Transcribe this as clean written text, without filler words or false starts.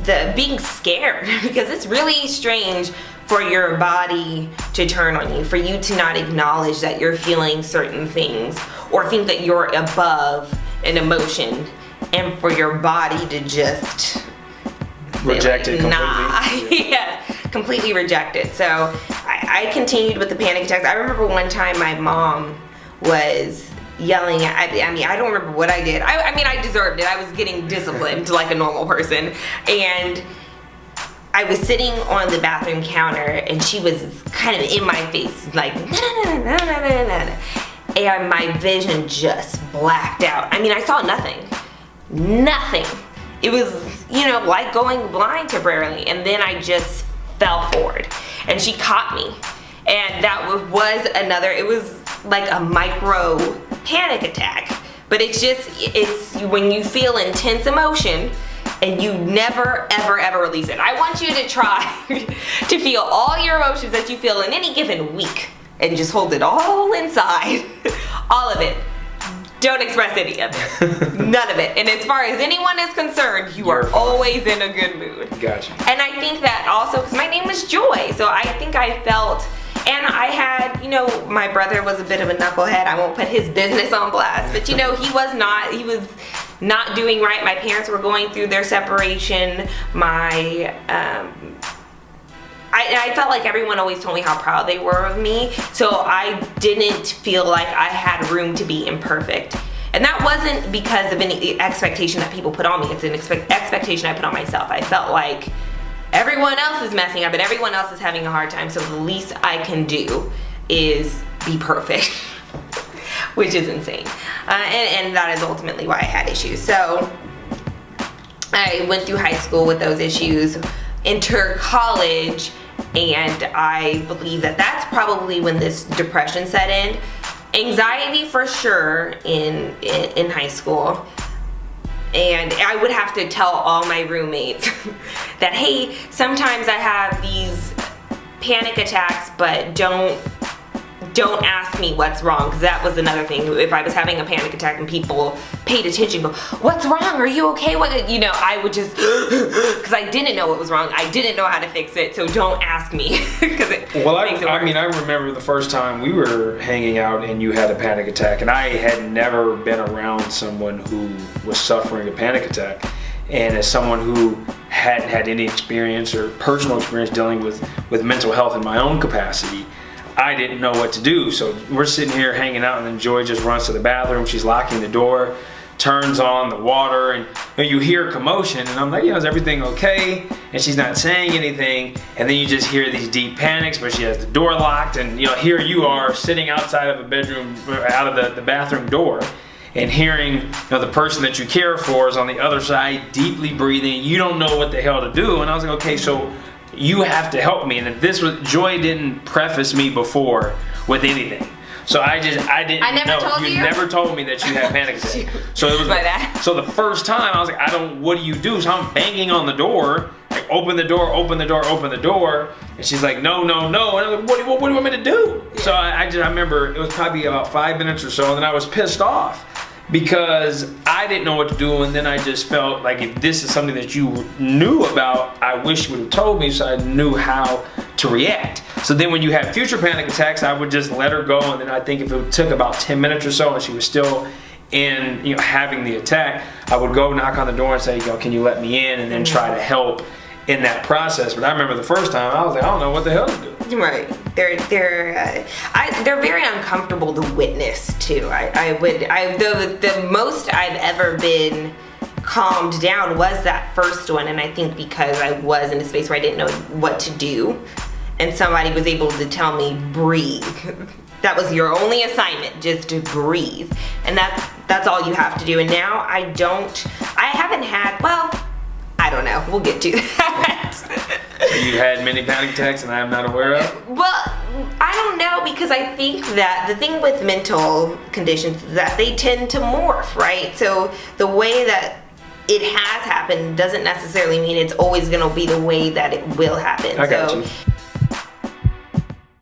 the being scared, because it's really strange for your body to turn on you, for you to not acknowledge that you're feeling certain things or think that you're above an emotion, and for your body to just reject it completely. Yeah, completely reject it. So I continued with the panic attacks. I remember one time my mom was yelling at, I mean, I don't remember what I did. I mean, I deserved it. I was getting disciplined like a normal person. And I was sitting on the bathroom counter and she was kind of in my face, like, and my vision just blacked out. I mean, I saw nothing. Nothing. It was, you know, like going blind temporarily. And then I just fell forward and she caught me. And that was another, it was like a micro panic attack. But it's when you feel intense emotion and you never, ever, ever release it. I want you to try to feel all your emotions that you feel in any given week and just hold it all inside. All of it. Don't express any of it. None of it. And as far as anyone is concerned, you're fine. Always in a good mood. Gotcha. And I think that also, because my name was Joy, so I think I felt, and I had, you know, my brother was a bit of a knucklehead. I won't put his business on blast, but you know, he was not doing right. My parents were going through their separation. I felt like everyone always told me how proud they were of me, so I didn't feel like I had room to be imperfect. And that wasn't because of any expectation that people put on me. It's an expectation I put on myself. I felt like everyone else is messing up and everyone else is having a hard time, so the least I can do is be perfect, which is insane. And that is ultimately why I had issues. So I went through high school with those issues, enter college, and I believe that that's probably when this depression set in. Anxiety for sure in high school. And I would have to tell all my roommates that, hey, sometimes I have these panic attacks, but don't ask me what's wrong, because that was another thing. If I was having a panic attack and people paid attention, go, what's wrong? Are you okay? What, you know, I would just, because I didn't know what was wrong. I didn't know how to fix it, so don't ask me, because it makes it worse. I mean, I remember the first time we were hanging out and you had a panic attack, and I had never been around someone who was suffering a panic attack. And as someone who hadn't had any experience or personal experience dealing with mental health in my own capacity, I didn't know what to do. So we're sitting here hanging out, and then Joy just runs to the bathroom. She's locking the door, turns on the water, and you hear commotion, and I'm like, you know, is everything okay? And she's not saying anything, and then you just hear these deep panics, but she has the door locked, and you know, here you are sitting outside of a bedroom, out of the bathroom door, and hearing, you know, the person that you care for is on the other side, deeply breathing. You don't know what the hell to do. And I was like, okay, so you have to help me. And if this was, Joy didn't preface me before with anything. So I didn't know. You never told me that you had panic attack. So it was so the first time I was like, what do you do? So I'm banging on the door, like, open the door, open the door, open the door. And she's like, no. And I'm like, what do you want me to do? Yeah. So I remember it was probably about 5 minutes or so, and then I was pissed off because I didn't know what to do. And then I just felt like, if this is something that you knew about, I wish you would have told me so I knew how to react. So then when you had future panic attacks, I would just let her go. And then I think if it took about 10 minutes or so and she was still in, you know, having the attack, I would go knock on the door and say, can you let me in? And then try to help in that process. But I remember the first time I was like, I don't know what the hell to do. Right. They're very uncomfortable to witness too. The most I've ever been calmed down was that first one, and I think because I was in a space where I didn't know what to do, and somebody was able to tell me, breathe. That was your only assignment, just to breathe. And that's all you have to do. And now I haven't had, well, I don't know, we'll get to that. So you had many panic attacks and I'm not aware of? Well, I don't know, because I think that the thing with mental conditions is that they tend to morph, right? So the way that it has happened doesn't necessarily mean it's always gonna be the way that it will happen. I got you.